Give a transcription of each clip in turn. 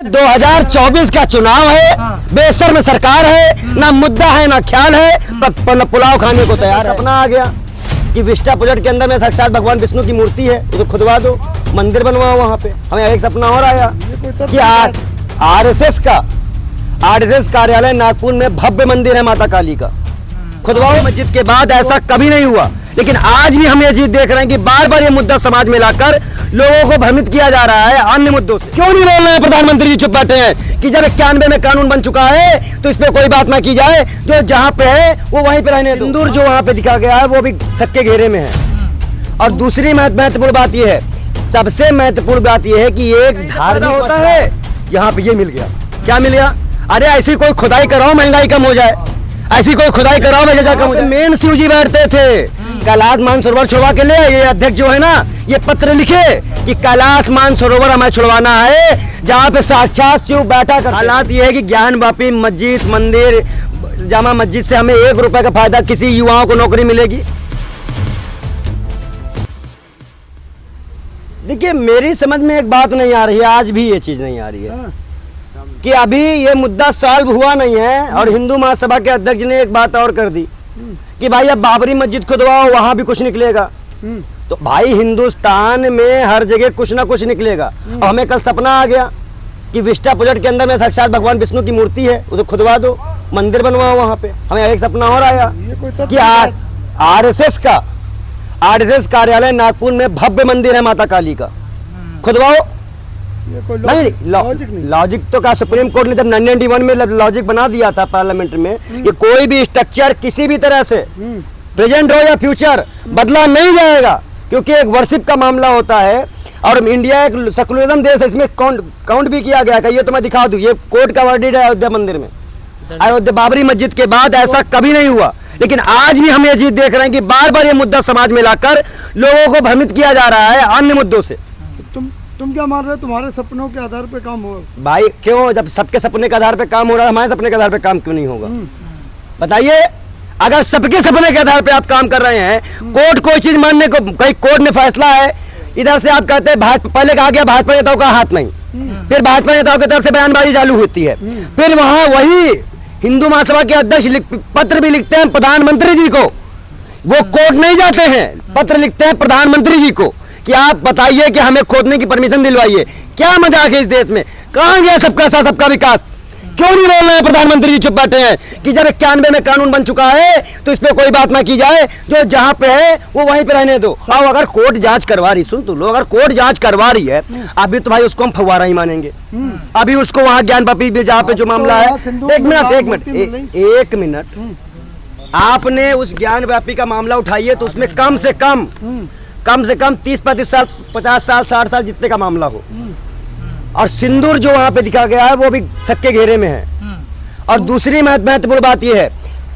2024 का चुनाव है, बेशर्म सरकार है, ना मुद्दा है ना ख्याल है, पर पुलाव खाने को तैयार है। अपना आ गया कि विस्टा प्रोजेक्ट के अंदर में साक्षात भगवान विष्णु की मूर्ति है, तो खुदवा दो, मंदिर बनवाओ वहाँ पे। हमें एक सपना और आया कि आरएसएस कार्यालय नागपुर में भव्य मंदिर है माता काली का, खुदवाओ। मस्जिद के बाद ऐसा कभी नहीं हुआ, लेकिन आज भी हम ये चीज देख रहे हैं कि बार बार ये मुद्दा समाज में लाकर लोगों को भ्रमित किया जा रहा है अन्य मुद्दों से। क्यों नहीं बोल रहे हैं प्रधानमंत्री जी, चुप बैठे हैं कि जब 91 में कानून बन चुका है तो इस पे कोई बात ना की जाए, जो जहाँ पे है वो वहीं पे रहने दो। सिंदूर जो वहाँ पे दिखा गया है वो भी सबके घेरे में है। और दूसरी महत्वपूर्ण बात ये है, सबसे महत्वपूर्ण बात ये है कि एक धारणा होता है, यहाँ पे ये मिल गया। क्या मिल गया? अरे ऐसी कोई खुदाई कराओ महंगाई कम हो जाए, ऐसी कोई खुदाई कराओ महंगाई कम हो जाए। मेन शिव जी बैठते थे कैलाश मानसरोवर छुड़वा के लिए, ये अध्यक्ष जो है ना, ये पत्र लिखे कि कैलाश मानसरोवर हमें छुड़वाना है, जहाँ पे साक्षात शिव बैठा कर। हालात ये है कि ज्ञानवापी मस्जिद, मंदिर, जामा मस्जिद से हमें 1 रुपए का फायदा, किसी युवाओं को नौकरी मिलेगी? देखिए मेरी समझ में एक बात नहीं आ रही है, आज भी ये चीज नहीं आ रही है कि अभी ये मुद्दा सॉल्व हुआ नहीं है। और हिंदू महासभा के अध्यक्ष ने एक बात और कर दी कि भाई अब बाबरी मस्जिद खुदवाओ, वहां भी कुछ निकलेगा। तो भाई हिंदुस्तान में हर जगह कुछ ना कुछ निकलेगा। और हमें कल सपना आ गया कि विस्टा प्रोजेक्ट के अंदर में साक्षात भगवान विष्णु की मूर्ति है, उसे खुदवा दो, मंदिर बनवाओ वहां पे। हमें एक सपना और आया कि आरएसएस कार्यालय नागपुर में भव्य मंदिर है माता काली का, खुदवाओ। नहीं, लॉजिक तो का सुप्रीम कोर्ट ने जब 1991 में लॉजिक बना दिया था पार्लियामेंट में, ये कोई भी स्ट्रक्चर किसी भी तरह से प्रेजेंट हो या फ्यूचर बदला नहीं जाएगा, क्योंकि एक वर्शिप का मामला होता है। और इंडिया एक सेकुलरिज्म देश है, इसमें काउंट भी किया गया। ये तो मैं दिखा दूं, ये कोर्ट का वर्डिक्ट है अयोध्या मंदिर में। अयोध्या बाबरी मस्जिद के बाद ऐसा कभी नहीं हुआ, लेकिन आज भी हम ये चीज देख रहे हैं कि बार बार ये मुद्दा समाज में लाकर लोगों को भ्रमित किया जा रहा है अन्य मुद्दों से। तुम क्या मान रहे हो, तुम्हारे सपनों के आधार पे काम हो? भाई क्यों, जब सबके सपने के आधार पे काम हो रहा है, हमारे सपने के आधार पे काम क्यों नहीं होगा? बताइए, अगर सबके सपने के आधार पे आप काम कर रहे हैं, कोर्ट कोई चीज मानने को, कहीं कोर्ट ने फैसला है, इधर से आप कहते हैं भाजपा, पहले कहा गया भाजपा नेताओं का हाथ नहीं, फिर भाजपा नेताओं की तरफ से बयानबाजी चालू होती है, फिर वहां वही हिंदू महासभा के अध्यक्ष पत्र भी लिखते हैं प्रधानमंत्री जी को, वो कोर्ट नहीं जाते हैं, पत्र लिखते हैं प्रधानमंत्री जी को कि आप बताइए कि हमें खोदने की परमिशन दिलवाइए। क्या मजाक है इस देश में? कहां गया सबका साथ सबका विकास? क्यों नहीं बोल रहे हैं प्रधानमंत्री जी, चुप बैठे हैं कि जब 91 में कानून बन चुका है तो इस पे कोई बात ना की जाए, जो जहां पे है वो वहीं पे रहने दो। और अगर कोर्ट जांच करवा रही, सुन तो लो, अगर कोर्ट जांच करवा रही है अभी तो भाई उसको हम फव्वारा ही मानेंगे। अभी उसको वहां ज्ञानवापी जहाँ पे जो मामला है, एक मिनट आपने उस ज्ञानवापी का मामला उठाइए तो उसमें कम से कम 30-35 साल, 50 साल, 60 साल जितने का मामला हो। और सिंदूर जो वहां पे दिखा गया है वो भी सबके घेरे में है। और दूसरी महत्वपूर्ण बात यह है,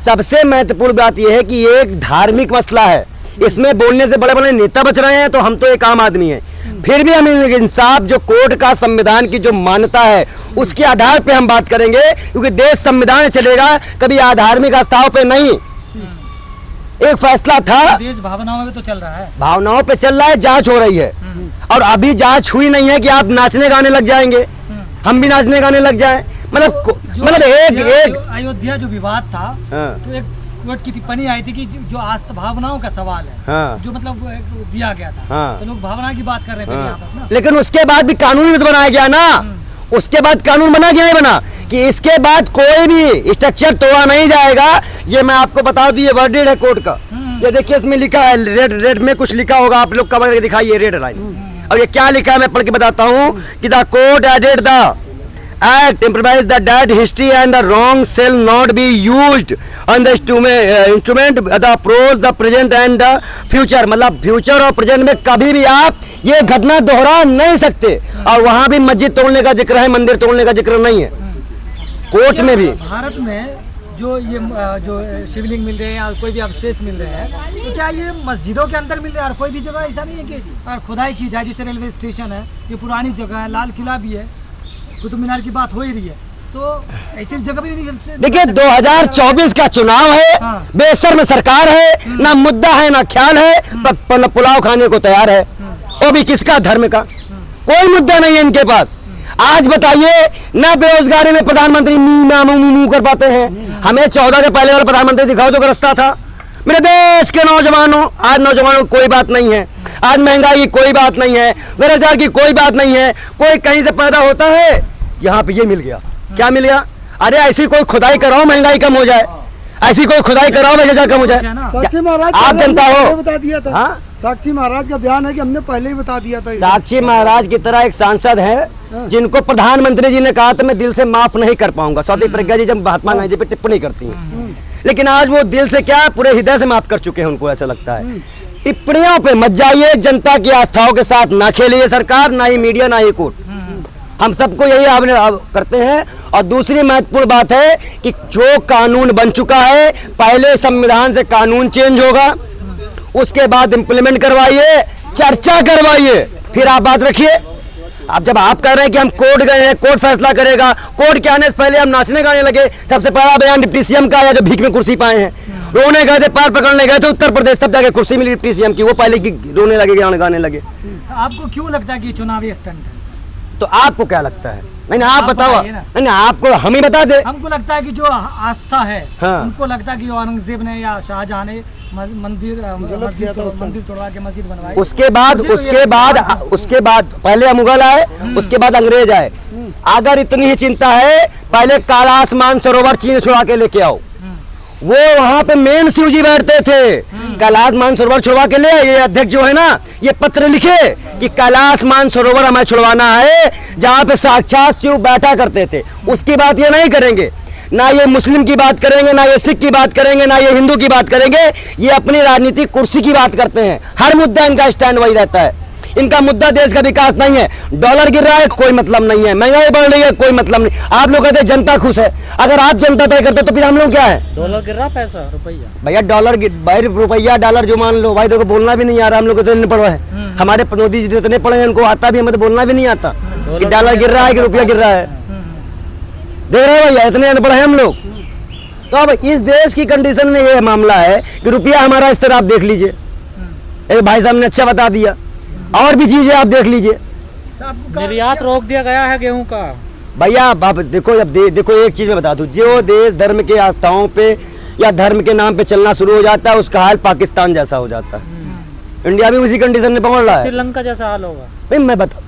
सबसे महत्वपूर्ण बात यह है कि ये एक धार्मिक मसला है, इसमें बोलने से बड़े बड़े नेता बच रहे हैं, तो हम तो एक आम आदमी है, फिर भी हम इंसाफ जो कोर्ट का संविधान की जो मान्यता है उसके आधार पे हम बात करेंगे, क्योंकि देश संविधान चलेगा, कभी अधार्मिक आस्थाओं पे नहीं। एक फैसला था, देश भावनाओं में तो चल रहा है, भावनाओं पे चल रहा है, जांच हो रही है। और अभी जांच हुई नहीं है कि आप नाचने गाने लग जाएंगे, हम भी नाचने गाने लग जाएं। मतलब एक अयोध्या जो विवाद था, तो एक कोर्ट की टिप्पणी आई थी कि जो आस्था भावनाओं का सवाल है, जो मतलब दिया गया था, तो लोग भावना की बात कर रहे थे यहाँ पर ना। लेकिन उसके बाद भी कानून भी तो बनाया गया ना, उसके बाद कानून बना कि नहीं बना कि इसके बाद कोई भी स्ट्रक्चर तोड़ा नहीं जाएगा। ये मैं आपको बता दूं, ये वर्डिक्ट है कोर्ट का। ये देखिए इसमें लिखा है, रेड में कुछ लिखा होगा, आप लोग कवर दिखाइए रेड लाइन। और ये क्या लिखा है मैं पढ़ के बताता हूँ कि the court added the act improvise the date history and the wrong sale not be used on the instrument the prose the present and the future. मतलब फ्यूचर और प्रेजेंट में कभी भी आप ये घटना दोहरा नहीं सकते। और वहां भी मस्जिद तोड़ने का जिक्र है, मंदिर तोड़ने का जिक्र नहीं है कोर्ट में भी। भारत में जो ये जो शिवलिंग मिल रहे हैं और कोई भी अवशेष मिल रहे हैं, तो क्या ये मस्जिदों के अंदर मिल रहे हैं? और कोई भी जगह ऐसा नहीं है कि और खुदाई की जाए, जैसे रेलवे स्टेशन है, ये पुरानी जगह है, लाल किला भी है, कुतुब मीनार की बात हो ही रही है, तो ऐसी जगह भी नहीं। देखिए 2024 का चुनाव है, बेशर्म सरकार है, ना मुद्दा है ना ख्याल है, पर पुलाव खाने को तैयार है। वो भी किसका? धर्म का। कोई मुद्दा नहीं है इनके पास। आज बताइए ना बेरोजगारी में प्रधानमंत्री मुंह कर पाते हैं। हमें 14 के पहले वाला प्रधानमंत्री दिखाओ जो रास्ता था। मेरे देश के नौजवानों, आज नौजवानों को कोई बात नहीं है, आज महंगाई की कोई बात नहीं है, बेरोजगार की कोई बात नहीं है। कोई कहीं से पैदा होता है, यहाँ पे ये मिल गया। क्या मिल गया? अरे ऐसी कोई खुदाई कराओ महंगाई कम हो जाए, ऐसी कोई खुदाई कराओ बेरोजगार कम हो जाए। साक्षी महाराज आप जनता हो, बता दिया था। हाँ? साक्षी महाराज का बयान है कि हमने पहले ही बता दिया था। साक्षी महाराज की तरह एक सांसद है जिनको प्रधानमंत्री जी ने कहा था मैं दिल से माफ नहीं कर पाऊंगा। सौदी प्रज्ञा जी जब महात्मा गांधी पे टिप्पणी करती हैं, लेकिन आज वो दिल से क्या पूरे हृदय से माफ कर चुके हैं। उनको ऐसा लगता है टिप्पणियों पे मत जाइए, जनता की आस्थाओं के साथ ना खेलिए सरकार, ना ही मीडिया, ना ही कोर्ट। हम सबको यही करते हैं। और दूसरी महत्वपूर्ण बात है कि जो कानून बन चुका है, पहले संविधान से कानून चेंज होगा, उसके बाद इंप्लीमेंट करवाइए, चर्चा करवाइए, फिर आप बात रखिए। अब जब आप कह रहे हैं कि हम कोर्ट गए हैं, कोर्ट फैसला करेगा, कोर्ट के आने से पहले हम नाचने गाने लगे। सबसे पहला बयान डिप्टी सीएम का आया जो भीख में कुर्सी पाए हैं, रोने गए थे, पैर पकड़ने गए थे उत्तर प्रदेश, तब जाके कुर्सी मिली डिप्टी सीएम की। वो पहले की रोने लगे, गाने लगे। आपको क्यों लगता है कि चुनावी स्टंट है? तो आपको क्या लगता है? नहीं आप बताओ। बताइए ना। नहीं आपको हम ही बता दे। हमको लगता है कि जो आस्था है, हाँ। उनको लगता है कि औरंगजेब ने या शाहजहां ने मंदिर तोड़वा के मस्जिद बनवाई। उसके बाद पहले मुगल आए, उसके बाद अंग्रेज आए। अगर इतनी ही चिंता है, पहले कैलाश मानसरोवर चीन छुड़ा के लेके आओ। वो वहां पे मेन शिव जी बैठते थे, कैलाश मानसरोवर छुड़वा के ले। ये अध्यक्ष जो है ना, ये पत्र लिखे कि कैलाश मानसरोवर हमें छुड़वाना है, जहाँ पे साक्षात शिव बैठा करते थे। उसकी बात ये नहीं करेंगे, ना ये मुस्लिम की बात करेंगे, ना ये सिख की बात करेंगे, ना ये हिंदू की बात करेंगे। ये अपनी राजनीतिक कुर्सी की बात करते हैं। हर मुद्दा इनका स्टैंड वही रहता है। इनका मुद्दा देश का विकास नहीं है। डॉलर गिर रहा है, कोई मतलब नहीं है। महंगाई बढ़ रही है, कोई मतलब नहीं। आप लोग कहते हैं जनता खुश है। अगर आप जनता तय करते तो फिर हम लोग क्या है? डॉलर गिर रहा, पैसा रुपया भैया डॉलर भाई, रुपया डॉलर जो मान लो भाई, देखो बोलना भी नहीं आ रहा। हम लोग को तो नहीं पढ़ रहे हैं। हमारे मोदी जी इतने पढ़े हैं, उनको आता भी, हमें तो बोलना भी नहीं आता कि डॉलर गिर रहा है कि रुपया गिर रहा है। देख रहे हो भैया, इतने अनपढ़ हैं हम लोग। तो अब इस देश की कंडीशन में ये मामला है कि रुपया हमारा स्तर आप देख लीजिए। एक भाई साहब ने अच्छा बता दिया, और भी चीजें आप देख लीजिए। निर्यात रोक दिया गया है गेहूं का। भैया आप देखो, जब देखो एक चीज मैं बता दूं, जो देश धर्म के आस्थाओं पे या धर्म के नाम पे चलना शुरू हो जाता है, उसका हाल पाकिस्तान जैसा हो जाता है। इंडिया भी उसी कंडीशन में पहुंच रहा है। श्रीलंका जैसा हाल होगा। भाई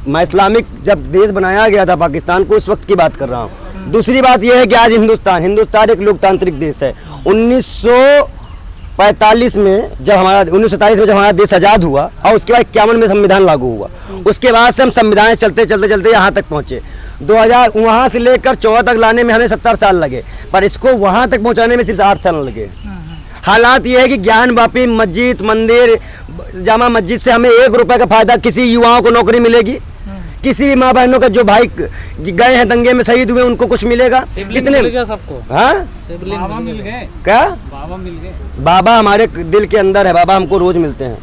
मैं इस्लामिक जब देश बनाया गया था पाकिस्तान को, उस वक्त की बात कर रहा हूँ। दूसरी बात यह है कि आज हिंदुस्तान एक लोकतांत्रिक देश है। 1945 में जब हमारा 1947 में जब हमारा देश आज़ाद हुआ, और उसके बाद 51 में संविधान लागू हुआ। उसके बाद से हम संविधान चलते यहाँ तक पहुँचे। 2000 वहाँ से लेकर 14 तक लाने में हमें 70 साल लगे, पर इसको वहाँ तक पहुँचाने में सिर्फ 8 साल लगे। हालात ये है कि ज्ञान वापी मस्जिद, मंदिर, जामा मस्जिद से हमें 1 रुपए का फायदा, किसी युवाओं को नौकरी मिलेगी, किसी भी माँ बहनों का जो भाई गए हैं दंगे में शहीद हुए उनको कुछ मिलेगा? कितने सबको? हाँ बाबा मिल गए। क्या? बाबा मिल गए। बाबा हमारे दिल के अंदर है, बाबा हमको रोज मिलते हैं।